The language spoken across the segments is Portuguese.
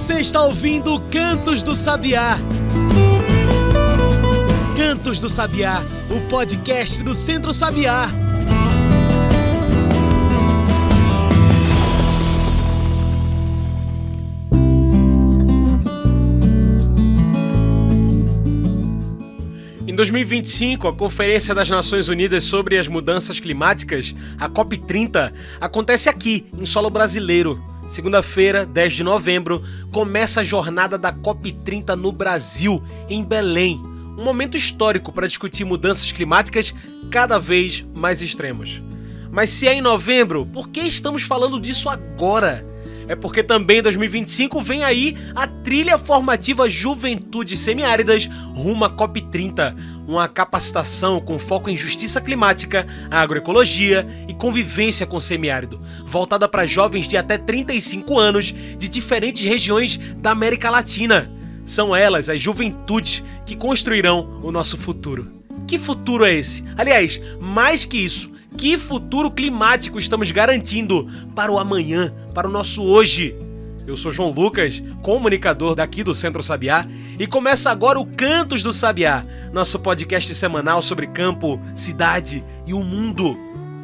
Você está ouvindo Cantos do Sabiá. Cantos do Sabiá, o podcast do Centro Sabiá. Em 2025, a Conferência das Nações Unidas sobre as Mudanças Climáticas, a COP30, acontece aqui, em solo brasileiro. Segunda-feira, 10 de novembro, começa a jornada da COP30 no Brasil, em Belém. Um momento histórico para discutir mudanças climáticas cada vez mais extremos. Mas se é em novembro, por que estamos falando disso agora? É porque também em 2025 vem aí a trilha formativa Juventudes Semiáridas rumo à COP30, uma capacitação com foco em justiça climática, agroecologia e convivência com o semiárido, voltada para jovens de até 35 anos de diferentes regiões da América Latina. São elas, as juventudes, que construirão o nosso futuro. Que futuro é esse? Aliás, mais que isso, que futuro climático estamos garantindo para o amanhã, para o nosso hoje? Eu sou João Lucas, comunicador daqui do Centro Sabiá, e começa agora o Cantos do Sabiá, nosso podcast semanal sobre campo, cidade e o mundo.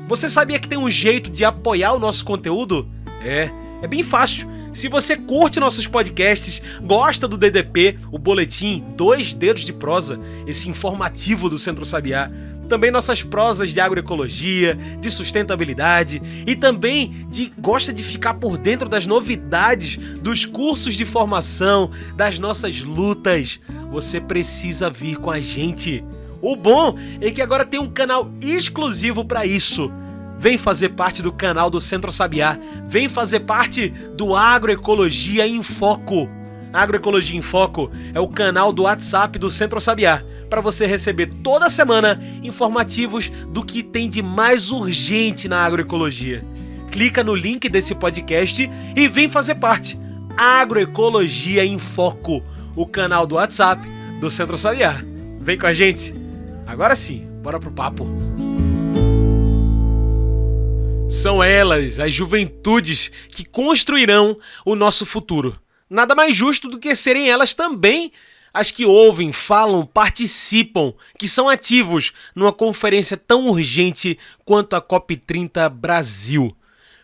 Você sabia que tem um jeito de apoiar o nosso conteúdo? É bem fácil. Se você curte nossos podcasts, gosta do DDP, o boletim 2 Dedos de Prosa, esse informativo do Centro Sabiá, também nossas prosas de agroecologia, de sustentabilidade e também gosta de ficar por dentro das novidades, dos cursos de formação, das nossas lutas, você precisa vir com a gente. O bom é que agora tem um canal exclusivo para isso. Vem fazer parte do canal do Centro Sabiá, vem fazer parte do Agroecologia em Foco. Agroecologia em Foco é o canal do WhatsApp do Centro Sabiá, para você receber toda semana informativos do que tem de mais urgente na agroecologia. Clica no link desse podcast e vem fazer parte. Agroecologia em Foco, o canal do WhatsApp do Centro Sabiá. Vem com a gente. Agora sim, bora pro papo. São elas, as juventudes, que construirão o nosso futuro. Nada mais justo do que serem elas também as que ouvem, falam, participam, que são ativos numa conferência tão urgente quanto a COP30 Brasil.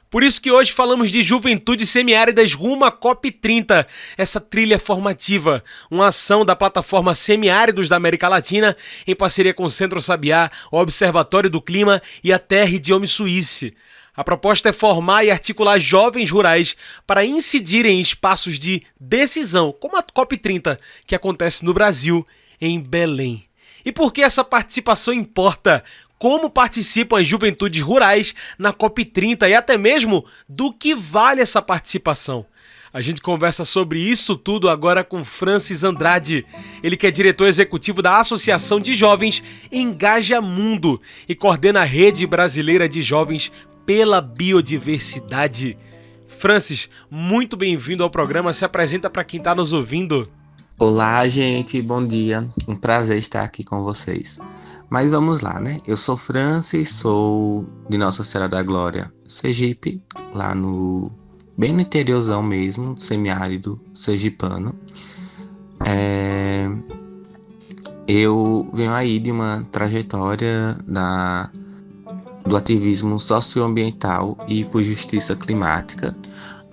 Por isso que hoje falamos de Juventudes Semiáridas rumo à COP30, essa trilha formativa, uma ação da plataforma Semiáridos da América Latina em parceria com o Centro Sabiá, o Observatório do Clima e a Terra Idiome Suíça. A proposta é formar e articular jovens rurais para incidirem em espaços de decisão, como a COP30, que acontece no Brasil, em Belém. E por que essa participação importa? Como participam as juventudes rurais na COP30 e até mesmo do que vale essa participação? A gente conversa sobre isso tudo agora com Francis Andrade. Ele que é diretor executivo da Associação de Jovens Engaja Mundo e coordena a Rede Brasileira de Jovens pela Biodiversidade. Francis, muito bem-vindo ao programa. Se apresenta para quem está nos ouvindo. Olá, gente. Bom dia. Um prazer estar aqui com vocês. Mas vamos lá, né? Eu sou Francis, sou de Nossa Senhora da Glória, Sergipe, lá bem no interiorzão mesmo, semiárido sergipano. Eu venho aí de uma trajetória do ativismo socioambiental e por justiça climática.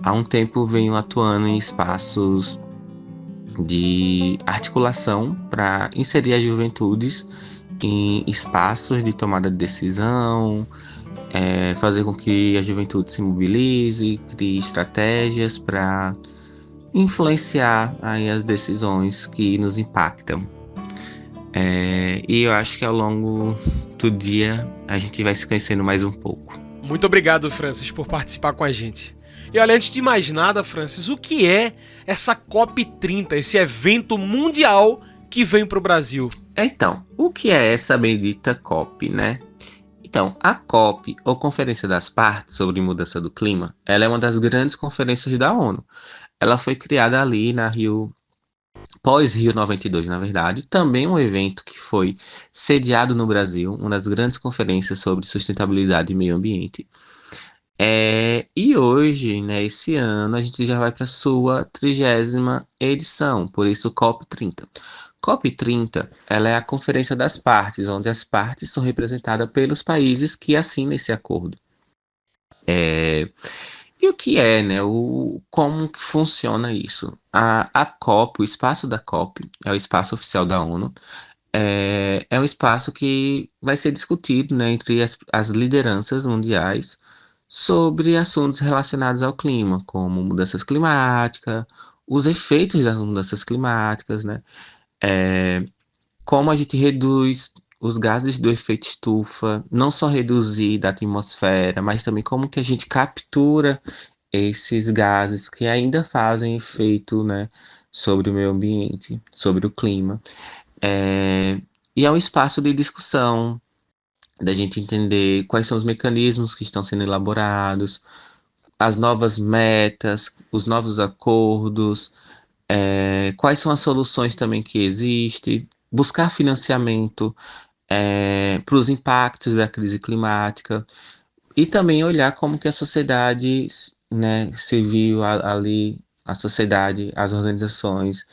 Há um tempo venho atuando em espaços de articulação para inserir as juventudes em espaços de tomada de decisão, fazer com que a juventude se mobilize, crie estratégias para influenciar aí as decisões que nos impactam. E eu acho que ao longo do dia a gente vai se conhecendo mais um pouco. Muito obrigado, Francis, por participar com a gente. E olha, antes de mais nada, Francis, o que é essa COP30, esse evento mundial que vem para o Brasil? Então, o que é essa bendita COP, né? Então, a COP, ou Conferência das Partes sobre Mudança do Clima, ela é uma das grandes conferências da ONU. Ela foi criada ali na pós-Rio 92, na verdade, também um evento que foi sediado no Brasil, uma das grandes conferências sobre sustentabilidade e meio ambiente. E hoje, né, esse ano, a gente já vai para a sua 30ª edição, por isso COP30. COP30, ela é a Conferência das Partes, onde as partes são representadas pelos países que assinam esse acordo. É, E o que é, né? Como que funciona isso? A COP, o espaço da COP, é o espaço oficial da ONU, é um espaço que vai ser discutido, né, entre as lideranças mundiais sobre assuntos relacionados ao clima, como mudanças climáticas, os efeitos das mudanças climáticas, né? É, como a gente reduz os gases do efeito estufa, não só reduzir da atmosfera, mas também como que a gente captura esses gases que ainda fazem efeito, né, sobre o meio ambiente, sobre o clima. É, e é um espaço de discussão, da gente entender quais são os mecanismos que estão sendo elaborados, as novas metas, os novos acordos, quais são as soluções também que existem, buscar financiamento para os impactos da crise climática e também olhar como que a sociedade, né, civil ali, a sociedade, as organizações,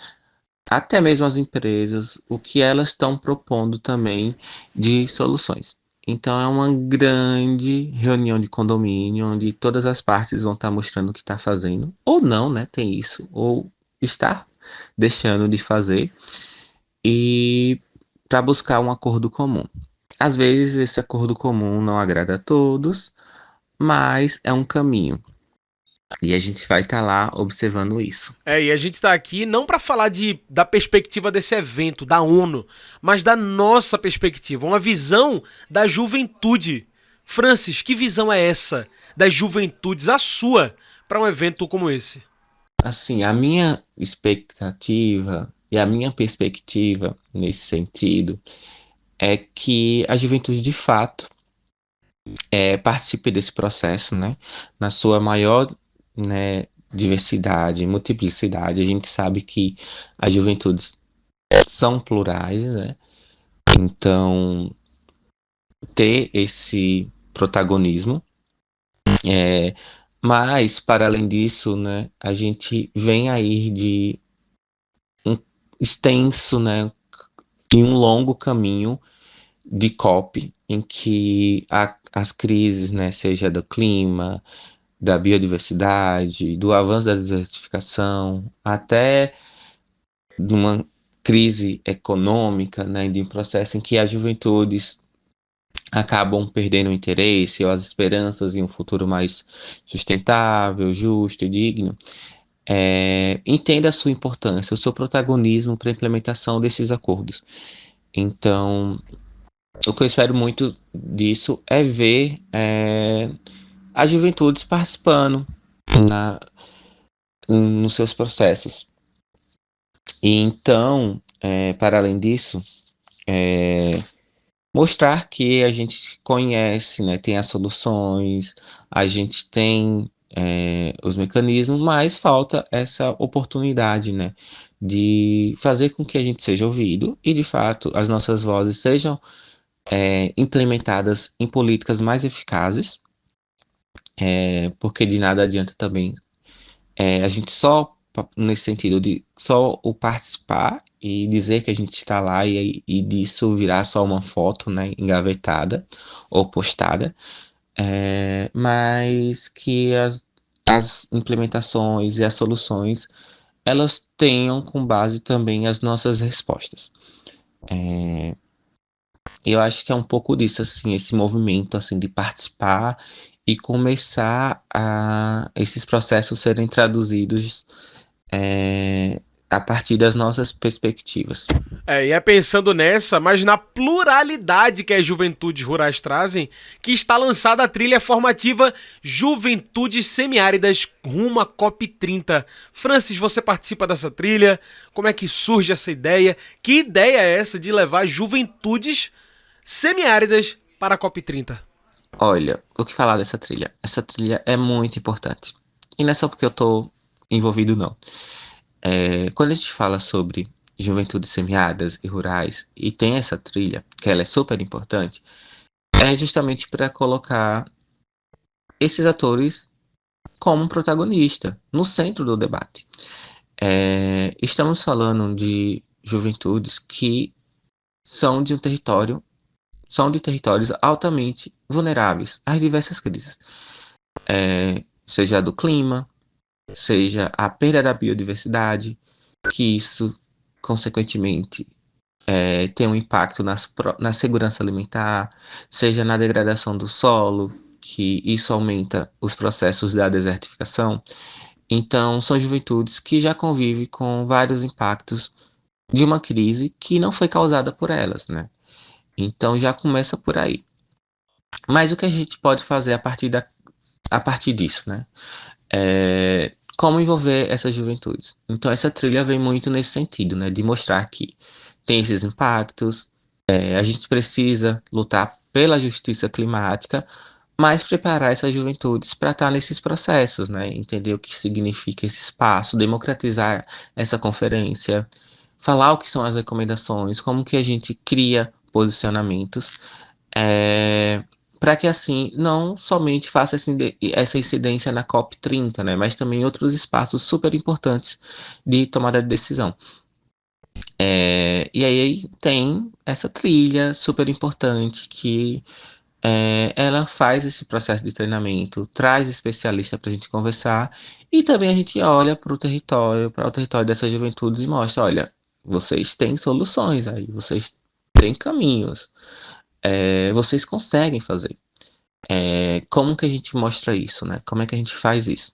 até mesmo as empresas, o que elas estão propondo também de soluções. Então é uma grande reunião de condomínio onde todas as partes vão estar mostrando o que está fazendo, ou não, né? Tem isso, ou está deixando de fazer, e para buscar um acordo comum. Às vezes esse acordo comum não agrada a todos, mas é um caminho. E a gente vai estar lá observando isso. E a gente está aqui não para falar da perspectiva desse evento, da ONU, mas da nossa perspectiva, uma visão da juventude. Francis, que visão é essa das juventudes, a sua, para um evento como esse? Assim, a minha expectativa e a minha perspectiva nesse sentido é que a juventude de fato participe desse processo, né? Na sua maior, né, diversidade, multiplicidade. A gente sabe que as juventudes são plurais, né? Então, ter esse protagonismo. É, mas, para além disso, né, a gente vem aí de um extenso, né, e um longo caminho de COP, em que as crises, né, seja do clima, da biodiversidade, do avanço da desertificação, até de uma crise econômica, né, de um processo em que as juventudes acabam perdendo o interesse ou as esperanças em um futuro mais sustentável, justo e digno. Entenda a sua importância, o seu protagonismo para a implementação desses acordos. Então, o que eu espero muito disso é ver as juventudes participando na, nos seus processos. E então, para além disso, mostrar que a gente conhece, né, tem as soluções, a gente tem os mecanismos, mas falta essa oportunidade, né, de fazer com que a gente seja ouvido e, de fato, as nossas vozes sejam implementadas em políticas mais eficazes, porque de nada adianta também a gente só, nesse sentido de só o participar e dizer que a gente está lá e disso virar só uma foto, né, engavetada ou postada, mas que as implementações e as soluções elas tenham com base também as nossas respostas. Eu acho que é um pouco disso, assim, esse movimento, assim, de participar e começar a esses processos serem traduzidos a partir das nossas perspectivas. E é pensando nessa, mas na pluralidade que as juventudes rurais trazem, que está lançada a trilha formativa Juventudes Semiáridas rumo à COP30. Francis, você participa dessa trilha? Como é que surge essa ideia? Que ideia é essa de levar juventudes semiáridas para a COP30? Olha, o que falar dessa trilha? Essa trilha é muito importante. E não é só porque eu tô envolvido, não. Quando a gente fala sobre juventudes semiáridas e rurais, e tem essa trilha, que ela é super importante, é justamente para colocar esses atores como protagonista, no centro do debate. Estamos falando de juventudes que são de um território, são de territórios altamente vulneráveis às diversas crises, seja a do clima, seja a perda da biodiversidade, que isso, consequentemente, tem um impacto na segurança alimentar, seja na degradação do solo, que isso aumenta os processos da desertificação. Então, são juventudes que já convivem com vários impactos de uma crise que não foi causada por elas, né? Então, já começa por aí. Mas o que a gente pode fazer a partir disso, né? Como envolver essas juventudes? Então, essa trilha vem muito nesse sentido, né? De mostrar que tem esses impactos, a gente precisa lutar pela justiça climática, mas preparar essas juventudes para estar nesses processos, né? Entender o que significa esse espaço, democratizar essa conferência, falar o que são as recomendações, como que a gente cria posicionamentos, para que assim não somente faça essa incidência na COP30, né? Mas também em outros espaços super importantes de tomada de decisão. E aí tem essa trilha super importante que ela faz esse processo de treinamento, traz especialista para a gente conversar e também a gente olha para o território dessas juventudes e mostra, olha, vocês têm soluções aí, vocês têm caminhos, vocês conseguem fazer. Como que a gente mostra isso, né? Como é que a gente faz isso?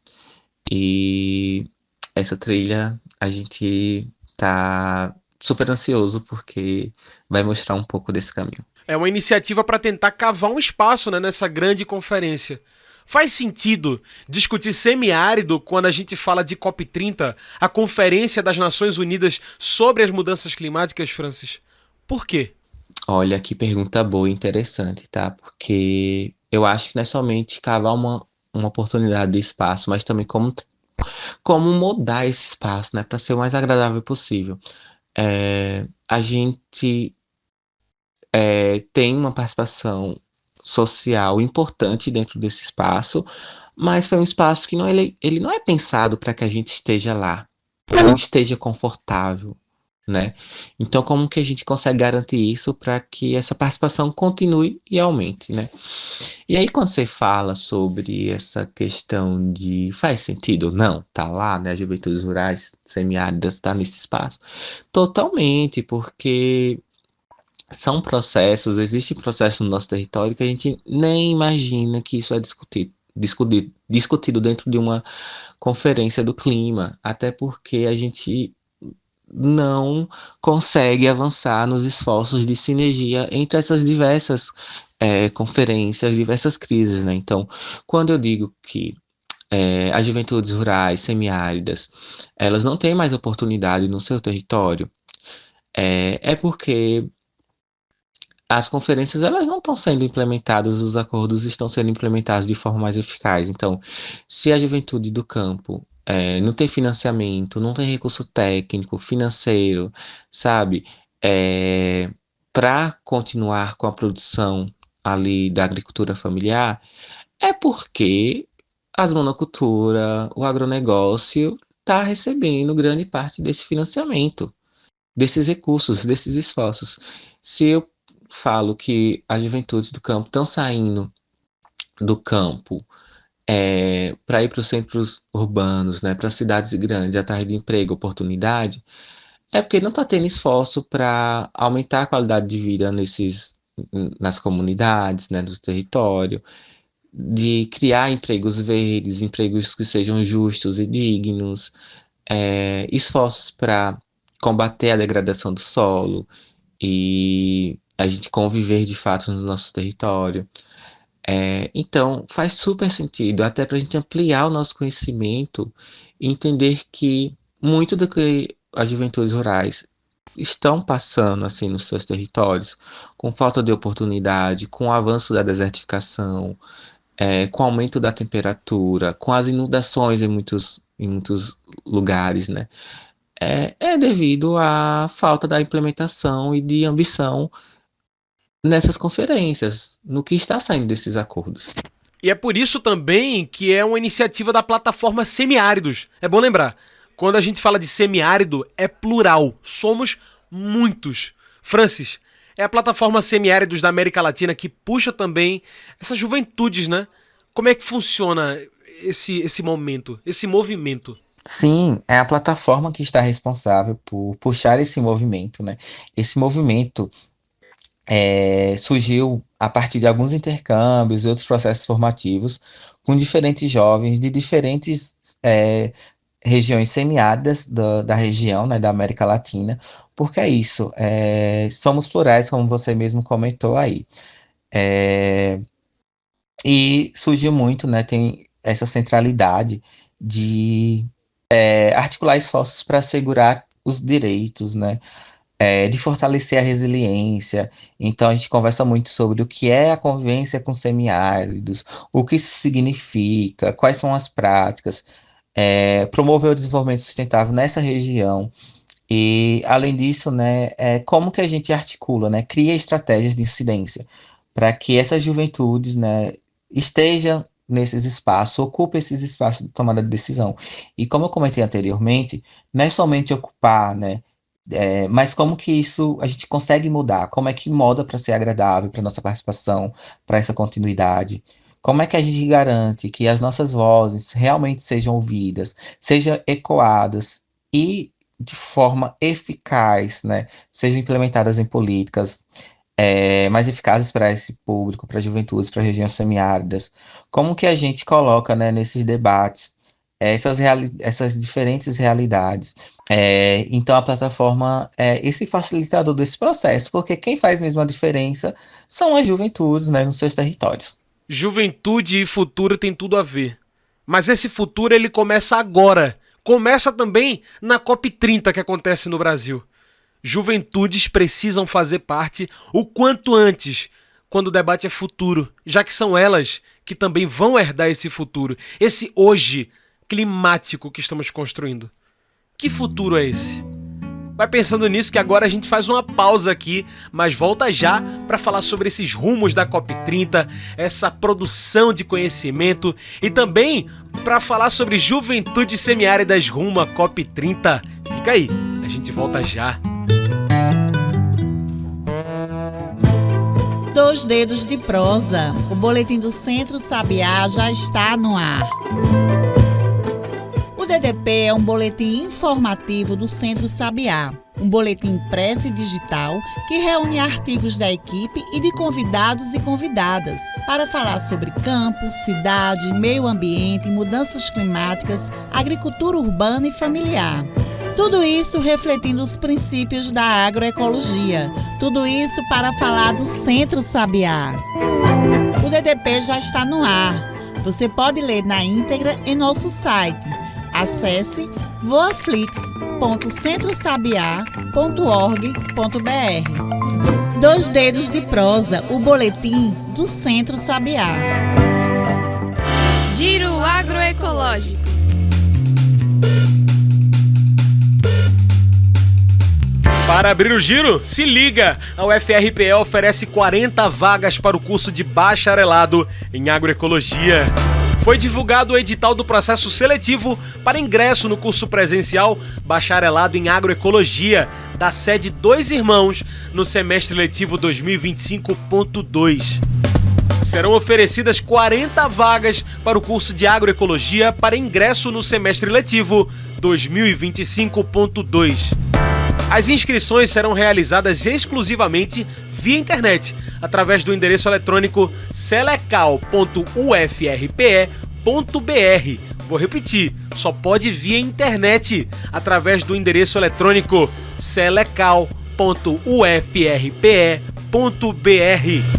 E essa trilha a gente tá super ansioso porque vai mostrar um pouco desse caminho. É uma iniciativa para tentar cavar um espaço, né, nessa grande conferência. Faz sentido discutir semiárido quando a gente fala de COP30, a Conferência das Nações Unidas sobre as Mudanças Climáticas, Francis? Por quê? Olha que pergunta boa e interessante, tá? Porque eu acho que não é somente cavar uma oportunidade de espaço, mas também como mudar esse espaço, né, para ser o mais agradável possível. A gente tem uma participação social importante dentro desse espaço, mas foi um espaço que ele não é pensado para que a gente esteja lá, ou esteja confortável, né? Então, como que a gente consegue garantir isso para que essa participação continue e aumente, né? E aí, quando você fala sobre essa questão de faz sentido ou não, tá lá, né? As juventudes rurais semiáridas tá nesse espaço, totalmente, porque são processos, existe processo no nosso território que a gente nem imagina que isso é discutido dentro de uma conferência do clima, até porque a gente não consegue avançar nos esforços de sinergia entre essas diversas conferências, diversas crises, né? Então, quando eu digo que as juventudes rurais, semiáridas, elas não têm mais oportunidade no seu território, é porque as conferências elas não estão sendo implementadas, os acordos estão sendo implementados de forma mais eficaz. Então, se a juventude do campo não tem financiamento, não tem recurso técnico, financeiro, sabe, para continuar com a produção ali da agricultura familiar, é porque as monocultura, o agronegócio está recebendo grande parte desse financiamento, desses recursos, desses esforços. Se eu falo que as juventudes do campo estão saindo do campo para ir para os centros urbanos, né, para cidades grandes, atrás de emprego, oportunidade, é porque não está tendo esforço para aumentar a qualidade de vida nas comunidades, né, do território, de criar empregos verdes, empregos que sejam justos e dignos, esforços para combater a degradação do solo e a gente conviver de fato no nosso território. Então, faz super sentido, até para a gente ampliar o nosso conhecimento e entender que muito do que as juventudes rurais estão passando assim nos seus territórios, com falta de oportunidade, com o avanço da desertificação, com o aumento da temperatura, com as inundações em muitos lugares, né? É devido à falta da implementação e de ambição nessas conferências, no que está saindo desses acordos. E é por isso também que é uma iniciativa da plataforma Semiáridos. É bom lembrar, quando a gente fala de semiárido, é plural. Somos muitos. Francis, é a plataforma Semiáridos da América Latina que puxa também essas juventudes, né? Como é que funciona esse momento, esse movimento? Sim, é a plataforma que está responsável por puxar esse movimento, né? Esse movimento surgiu a partir de alguns intercâmbios e outros processos formativos com diferentes jovens de diferentes regiões semiáridas da região, né, da América Latina, porque é isso, somos plurais, como você mesmo comentou aí. É, e surgiu muito, né, tem essa centralidade de articular esforços para assegurar os direitos, né, de fortalecer a resiliência. Então, a gente conversa muito sobre o que é a convivência com semiáridos, o que isso significa, quais são as práticas, promover o desenvolvimento sustentável nessa região. E, além disso, né, como que a gente articula, né, cria estratégias de incidência para que essas juventudes, né, estejam nesses espaços, ocupem esses espaços de tomada de decisão. E como eu comentei anteriormente, não é somente ocupar, né, mas como que isso a gente consegue mudar? Como é que moda para ser agradável para nossa participação, para essa continuidade? Como é que a gente garante que as nossas vozes realmente sejam ouvidas, sejam ecoadas e de forma eficaz, né, sejam implementadas em políticas mais eficazes para esse público, para juventudes, para regiões semiáridas? Como que a gente coloca, né, nesses debates essas diferentes realidades? Então a plataforma é esse facilitador desse processo, porque quem faz mesmo a diferença são as juventudes, né, nos seus territórios. Juventude e futuro tem tudo a ver. Mas esse futuro ele começa agora. Começa também na COP30 que acontece no Brasil. Juventudes precisam fazer parte o quanto antes, quando o debate é futuro, já que são elas que também vão herdar esse futuro, esse hoje climático que estamos construindo. Que futuro é esse? Vai pensando nisso que agora a gente faz uma pausa aqui, mas volta já para falar sobre esses rumos da COP30, essa produção de conhecimento e também para falar sobre juventudes semiáridas rumo à COP30. Fica aí, a gente volta já. Dois Dedos de Prosa, o boletim do Centro Sabiá já está no ar. O DDP é um boletim informativo do Centro Sabiá, um boletim impresso e digital que reúne artigos da equipe e de convidados e convidadas para falar sobre campo, cidade, meio ambiente, mudanças climáticas, agricultura urbana e familiar. Tudo isso refletindo os princípios da agroecologia. Tudo isso para falar do Centro Sabiá. O DDP já está no ar. Você pode ler na íntegra em nosso site. Acesse voaflix.centrosabiá.org.br. Dois Dedos de Prosa, o boletim do Centro Sabiá. Giro agroecológico. Para abrir o giro, se liga! A UFRPE oferece 40 vagas para o curso de bacharelado em agroecologia. Foi divulgado o edital do processo seletivo para ingresso no curso presencial Bacharelado em Agroecologia, da sede Dois Irmãos, no semestre letivo 2025.2. Serão oferecidas 40 vagas para o curso de agroecologia para ingresso no semestre letivo 2025.2. As inscrições serão realizadas exclusivamente via internet, através do endereço eletrônico selecal.ufrpe.br. Vou repetir, só pode via internet, através do endereço eletrônico selecal.ufrpe.br.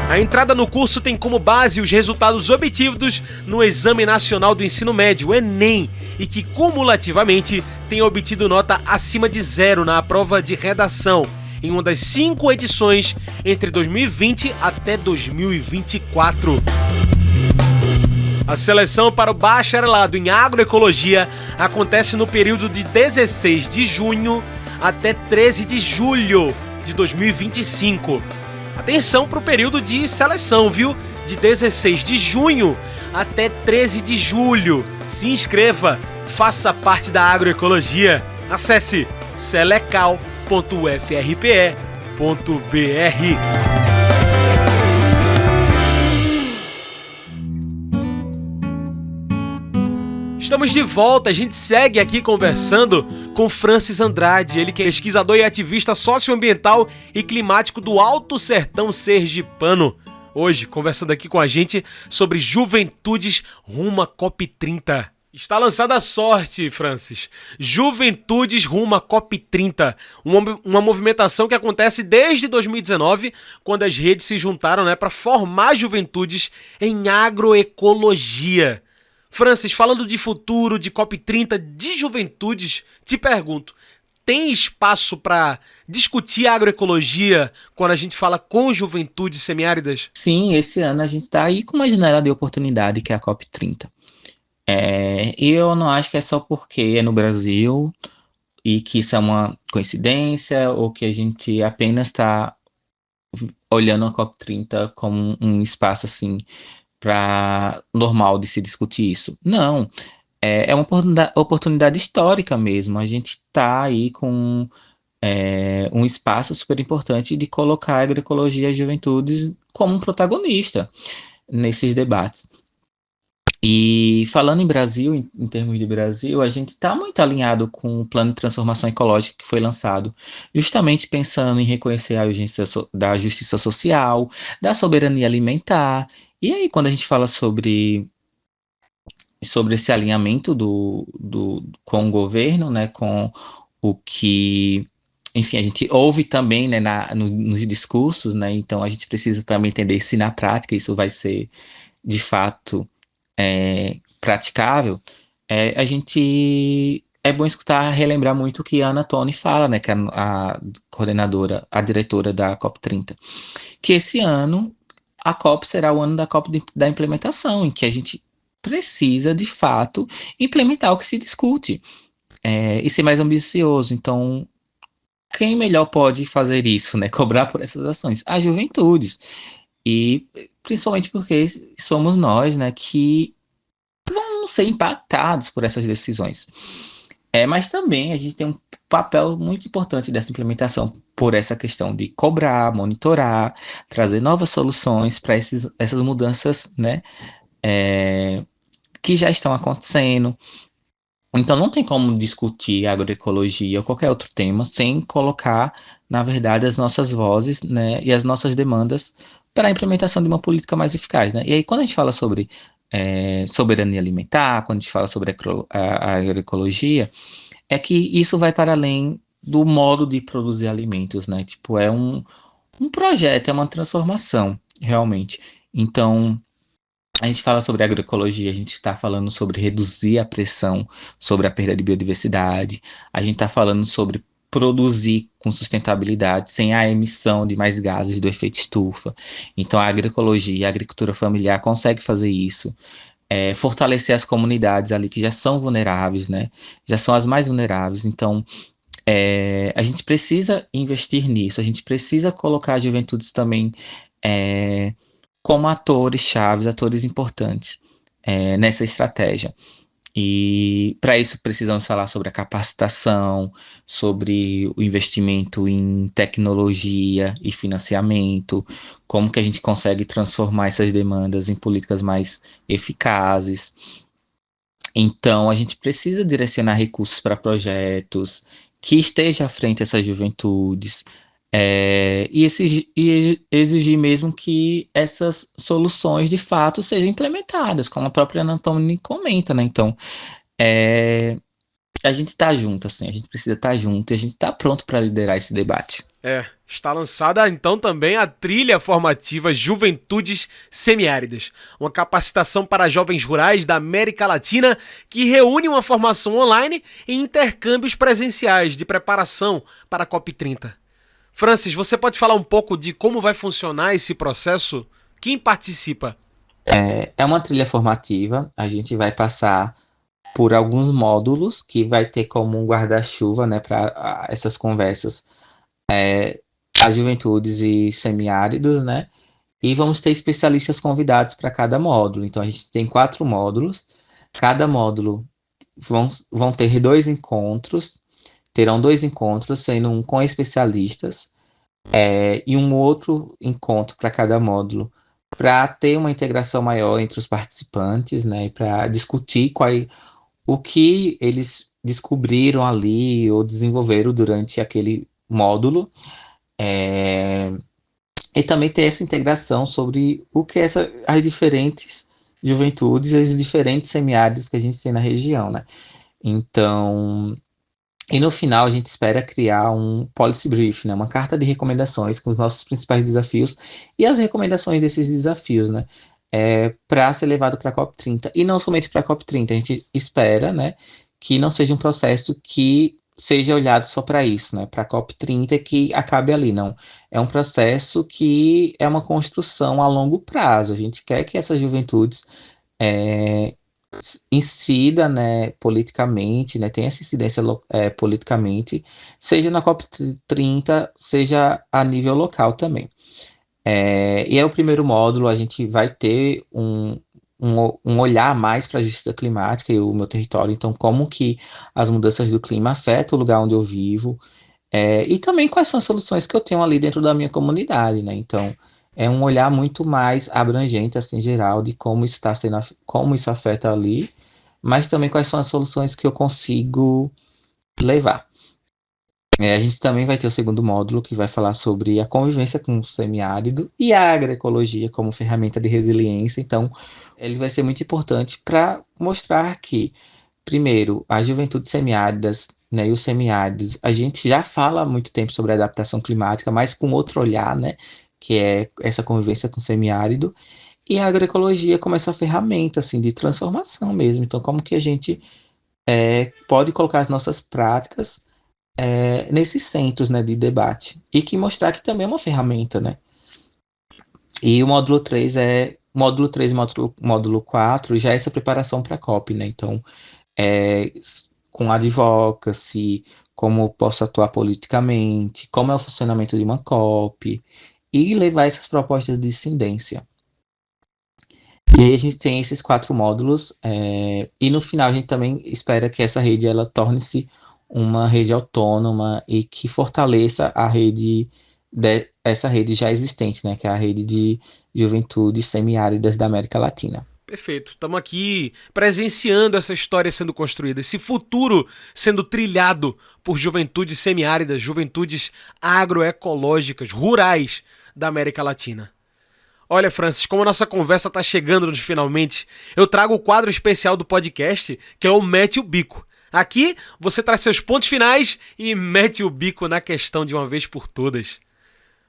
A entrada no curso tem como base os resultados obtidos no Exame Nacional do Ensino Médio, Enem, e que cumulativamente tem obtido nota acima de 0 na prova de redação, em uma das 5 edições entre 2020 até 2024. A seleção para o bacharelado em agroecologia acontece no período de 16 de junho até 13 de julho de 2025. Atenção para o período de seleção, viu? de 16 de junho até 13 de julho. Se inscreva, faça parte da agroecologia. Acesse selecal.ufrpe.br. Estamos de volta, a gente segue aqui conversando com Francis Andrade, ele que é pesquisador e ativista socioambiental e climático do Alto Sertão Sergipano. Hoje, conversando aqui com a gente sobre Juventudes rumo à COP30. Está lançada a sorte, Francis. Juventudes rumo à COP30. Uma movimentação que acontece desde 2019, quando as redes se juntaram, para formar juventudes em agroecologia. Francis, falando de futuro, de COP30, de juventudes, te pergunto, tem espaço para discutir agroecologia quando a gente fala com juventudes semiáridas? Sim, esse ano a gente está aí com uma janela de oportunidade que é a COP30. E eu não acho que é só porque é no Brasil e que isso é uma coincidência ou que a gente apenas está olhando a COP30 como um espaço assim normal de se discutir isso. Não, é uma oportunidade histórica mesmo. A gente está aí com um espaço super importante de colocar a agroecologia e as juventudes como um protagonista nesses debates. E falando em Brasil, em termos de Brasil, a gente está muito alinhado com o plano de transformação ecológica que foi lançado, justamente pensando em reconhecer a urgência da justiça social, da soberania alimentar. E aí, quando a gente fala sobre esse alinhamento com o governo, com o que, enfim, a gente ouve também, nos discursos, então a gente precisa também entender se na prática isso vai ser, de fato, praticável. A gente é bom escutar, relembrar muito o que a Ana Toni fala, que é a coordenadora, a diretora da COP30, que esse ano a COP será o ano da COP da implementação, em que a gente precisa, de fato, implementar o que se discute e ser mais ambicioso. Então, quem melhor pode fazer isso, cobrar por essas ações? As juventudes. E principalmente porque somos nós, que vamos ser impactados por essas decisões. Mas também a gente tem um papel muito importante dessa implementação por essa questão de cobrar, monitorar, trazer novas soluções para essas mudanças, que já estão acontecendo. Então não tem como discutir agroecologia ou qualquer outro tema sem colocar, na verdade, as nossas vozes, e as nossas demandas para a implementação de uma política mais eficaz. E aí, quando a gente fala sobre soberania alimentar, quando a gente fala sobre a agroecologia, é que isso vai para além do modo de produzir alimentos, é um projeto, é uma transformação, realmente. Então, a gente fala sobre agroecologia, a gente está falando sobre reduzir a pressão sobre a perda de biodiversidade, a gente está falando sobre produzir com sustentabilidade, sem a emissão de mais gases do efeito estufa. Então, a agroecologia, a agricultura familiar consegue fazer isso, fortalecer as comunidades ali que já são vulneráveis, já são as mais vulneráveis. Então, a gente precisa investir nisso, a gente precisa colocar as juventudes também como atores chaves, atores importantes nessa estratégia. E para isso precisamos falar sobre a capacitação, sobre o investimento em tecnologia e financiamento, como que a gente consegue transformar essas demandas em políticas mais eficazes. Então, a gente precisa direcionar recursos para projetos que estejam à frente dessas juventudes, e exigir mesmo que essas soluções de fato sejam implementadas, como a própria Ana Toni comenta, Então, a gente tá junto, assim, a gente precisa estar junto e a gente tá pronto para liderar esse debate. Está lançada então também a trilha formativa Juventudes Semiáridas, uma capacitação para jovens rurais da América Latina que reúne uma formação online e intercâmbios presenciais de preparação para a COP30. Francis, você pode falar um pouco de como vai funcionar esse processo? Quem participa? É uma trilha formativa, a gente vai passar por alguns módulos que vai ter como um guarda-chuva, para essas conversas, as juventudes e semiáridos, E vamos ter especialistas convidados para cada módulo. Então, a gente tem 4 módulos. Cada módulo vão ter 2 encontros. Terão 2 encontros, sendo um com especialistas, e um outro encontro para cada módulo, para ter uma integração maior entre os participantes, né? E para discutir o que eles descobriram ali ou desenvolveram durante aquele módulo. É, e também ter essa integração sobre o que as diferentes juventudes, os diferentes semiáridos que a gente tem na região, né? Então, e no final a gente espera criar um policy brief, né? Uma carta de recomendações com os nossos principais desafios e as recomendações desses desafios, né? Para ser levado para a COP30. E não somente para a COP30, a gente espera, né, que não seja um processo que seja olhado só para isso, né? Para a COP30 que acabe ali, não. É um processo que é uma construção a longo prazo. A gente quer que essas juventudes é, incida, né, politicamente, né, tenha essa incidência politicamente, seja na COP30, seja a nível local também. E é o primeiro módulo, a gente vai ter um olhar mais para a justiça climática e o meu território, então como que as mudanças do clima afetam o lugar onde eu vivo, e também quais são as soluções que eu tenho ali dentro da minha comunidade, né? Então, é um olhar muito mais abrangente, assim, geral, de como isso está sendo, como isso afeta ali, mas também quais são as soluções que eu consigo levar. A gente também vai ter o segundo módulo, que vai falar sobre a convivência com o semiárido e a agroecologia como ferramenta de resiliência. Então, ele vai ser muito importante para mostrar que, primeiro, as juventudes semiáridas, né, e os semiáridos, a gente já fala há muito tempo sobre a adaptação climática, mas com outro olhar, né, que é essa convivência com o semiárido, e a agroecologia como essa ferramenta, assim, de transformação mesmo. Então, como que a gente pode colocar as nossas práticas nesses centros, né, de debate, e que mostrar que também é uma ferramenta, né. E o módulo 3 e módulo 4 já é essa preparação para a COP, né, então com advocacy, como eu posso atuar politicamente, como é o funcionamento de uma COP, e levar essas propostas de incidência. E aí a gente tem esses 4 módulos, e no final a gente também espera que essa rede ela torne-se uma rede autônoma e que fortaleça essa rede já existente, né, que é a rede de juventudes semiáridas da América Latina. Perfeito. Estamos aqui presenciando essa história sendo construída, esse futuro sendo trilhado por juventudes semiáridas, juventudes agroecológicas, rurais da América Latina. Olha, Francis, como a nossa conversa está chegando nos finalmente, eu trago o quadro especial do podcast, que é o Mete o Bico. Aqui, você traz seus pontos finais e mete o bico na questão de uma vez por todas.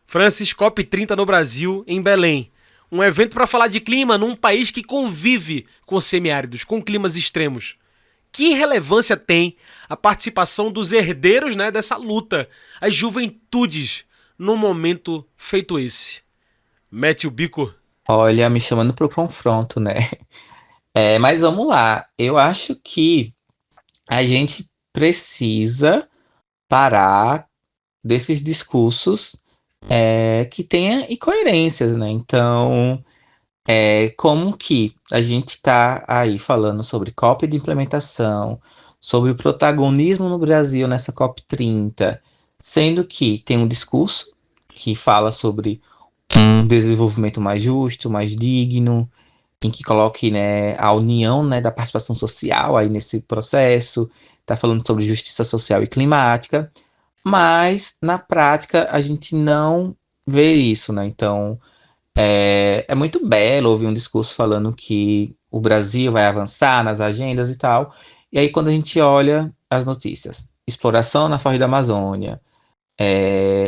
Francis, COP30 no Brasil, em Belém. Um evento para falar de clima num país que convive com semiáridos, com climas extremos. Que relevância tem a participação dos herdeiros, né, dessa luta, as juventudes, num momento feito esse? Mete o bico. Olha, me chamando para o confronto, né? Mas vamos lá. Eu acho que a gente precisa parar desses discursos que tenha incoerências, né? Então, como que a gente está aí falando sobre COP de implementação, sobre o protagonismo no Brasil nessa COP30, sendo que tem um discurso que fala sobre um desenvolvimento mais justo, mais digno, em que coloque, né, a união, né, da participação social aí nesse processo, está falando sobre justiça social e climática, mas na prática a gente não vê isso, né? Então é muito belo ouvir um discurso falando que o Brasil vai avançar nas agendas e tal, e aí quando a gente olha as notícias, exploração na foz da Amazônia,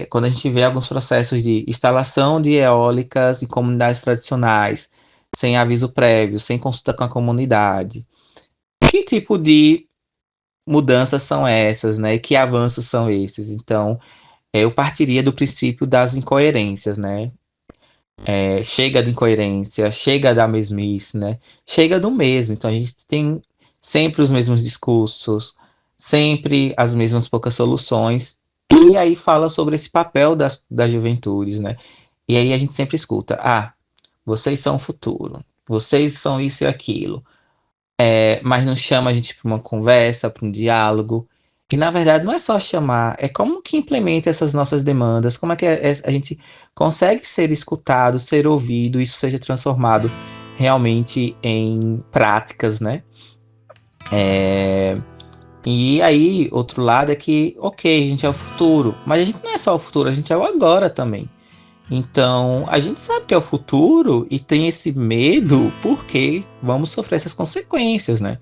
quando a gente vê alguns processos de instalação de eólicas em comunidades tradicionais, sem aviso prévio, sem consulta com a comunidade, que tipo de mudanças são essas, né? E que avanços são esses? Então, eu partiria do princípio das incoerências, né? Chega de incoerência, chega da mesmice, né? Chega do mesmo. Então, a gente tem sempre os mesmos discursos, sempre as mesmas poucas soluções. E aí fala sobre esse papel das juventudes, né? E aí a gente sempre escuta, vocês são o futuro, vocês são isso e aquilo, mas não chama a gente para uma conversa, para um diálogo. E na verdade não é só chamar, é como que implementa essas nossas demandas, como é que a gente consegue ser escutado, ser ouvido, isso seja transformado realmente em práticas, né? E aí, outro lado é que, ok, a gente é o futuro, mas a gente não é só o futuro, a gente é o agora também. Então, a gente sabe que é o futuro e tem esse medo porque vamos sofrer essas consequências, né?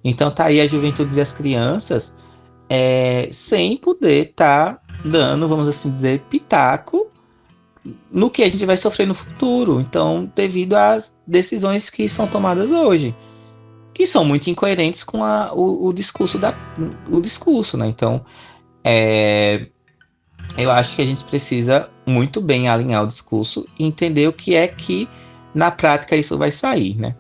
Então, tá aí as juventudes e as crianças sem poder estar dando, vamos assim dizer, pitaco no que a gente vai sofrer no futuro. Então, devido às decisões que são tomadas hoje, que são muito incoerentes com o discurso, né? Então, eu acho que a gente precisa muito bem alinhar o discurso e entender o que é que, na prática, isso vai sair, né?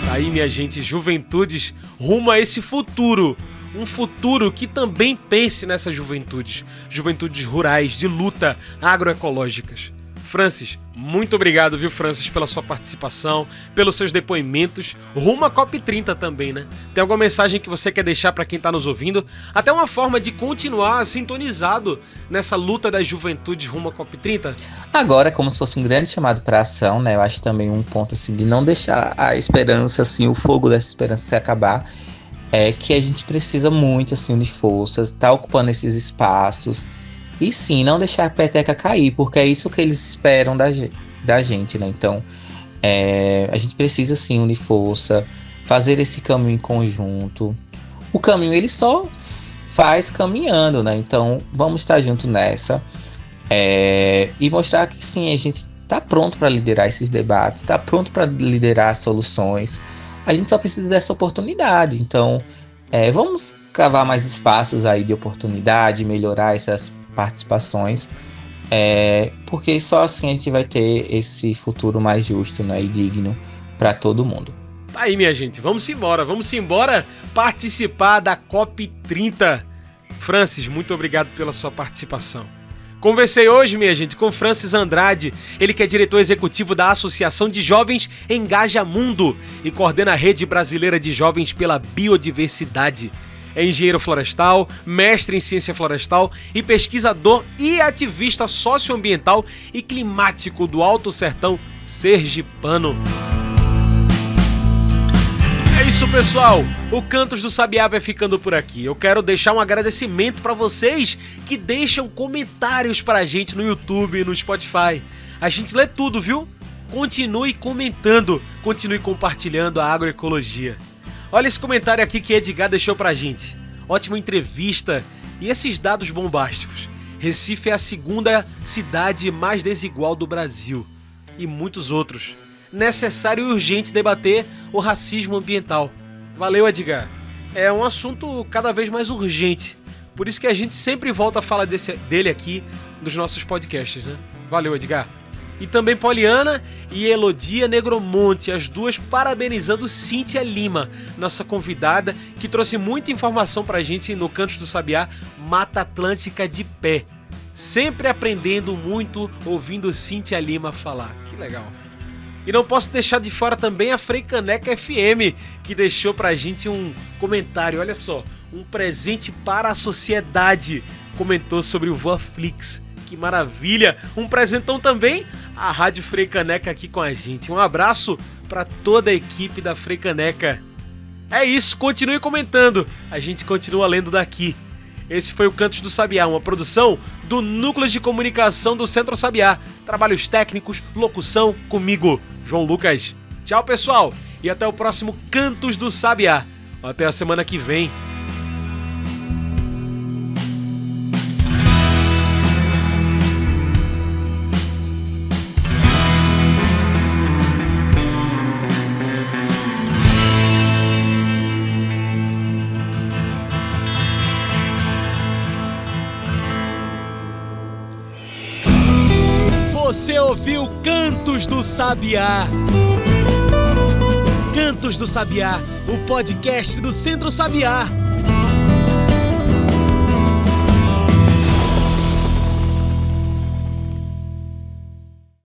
Aí, minha gente, juventudes rumo a esse futuro. Um futuro que também pense nessas juventudes. Juventudes rurais, de luta, agroecológicas. Francis, muito obrigado, viu, Francis, pela sua participação, pelos seus depoimentos, rumo à COP30 também, né? Tem alguma mensagem que você quer deixar para quem tá nos ouvindo? Até uma forma de continuar sintonizado nessa luta das juventudes rumo à COP30? Agora, como se fosse um grande chamado para ação, né? Eu acho também um ponto, assim, de não deixar a esperança, assim, o fogo dessa esperança se acabar, que a gente precisa muito, assim, unir forças, tá ocupando esses espaços. E sim, não deixar a peteca cair, porque é isso que eles esperam da gente, né? Então, a gente precisa sim unir força, fazer esse caminho em conjunto. O caminho ele só faz caminhando, né? Então, vamos estar junto nessa e mostrar que sim, a gente está pronto para liderar esses debates, está pronto para liderar soluções. A gente só precisa dessa oportunidade. Então, vamos cavar mais espaços aí de oportunidade, melhorar essas participações, porque só assim a gente vai ter esse futuro mais justo, né, e digno para todo mundo. Tá aí, minha gente, vamos embora participar da COP30. Francis, muito obrigado pela sua participação. Conversei hoje, minha gente, com Francis Andrade, ele que é diretor executivo da Associação de Jovens Engaja Mundo e coordena a Rede Brasileira de Jovens pela Biodiversidade. É engenheiro florestal, mestre em ciência florestal e pesquisador e ativista socioambiental e climático do Alto Sertão sergipano. É isso, pessoal. O Cantos do Sabiá vai ficando por aqui. Eu quero deixar um agradecimento para vocês que deixam comentários pra gente no YouTube e no Spotify. A gente lê tudo, viu? Continue comentando, continue compartilhando a agroecologia. Olha esse comentário aqui que Edgar deixou pra gente. Ótima entrevista e esses dados bombásticos. Recife é a segunda cidade mais desigual do Brasil. E muitos outros. Necessário e urgente debater o racismo ambiental. Valeu, Edgar. É um assunto cada vez mais urgente. Por isso que a gente sempre volta a falar dele aqui nos nossos podcasts, né? Valeu, Edgar. E também Poliana e Elodia Negromonte, as duas parabenizando Cíntia Lima, nossa convidada, que trouxe muita informação pra gente no Cantos do Sabiá, Mata Atlântica de pé. Sempre aprendendo muito, ouvindo Cíntia Lima falar. Que legal. E não posso deixar de fora também a Freicaneca FM, que deixou pra gente um comentário, olha só, um presente para a sociedade. Comentou sobre o Voaflix. Que maravilha! Um presentão também, a Rádio Freicaneca aqui com a gente. Um abraço para toda a equipe da Freicaneca. É isso, continue comentando, a gente continua lendo daqui. Esse foi o Cantos do Sabiá, uma produção do Núcleo de Comunicação do Centro Sabiá. Trabalhos técnicos, locução, comigo, João Lucas. Tchau, pessoal, e até o próximo Cantos do Sabiá. Até a semana que vem. Você ouviu Cantos do Sabiá. Cantos do Sabiá, o podcast do Centro Sabiá.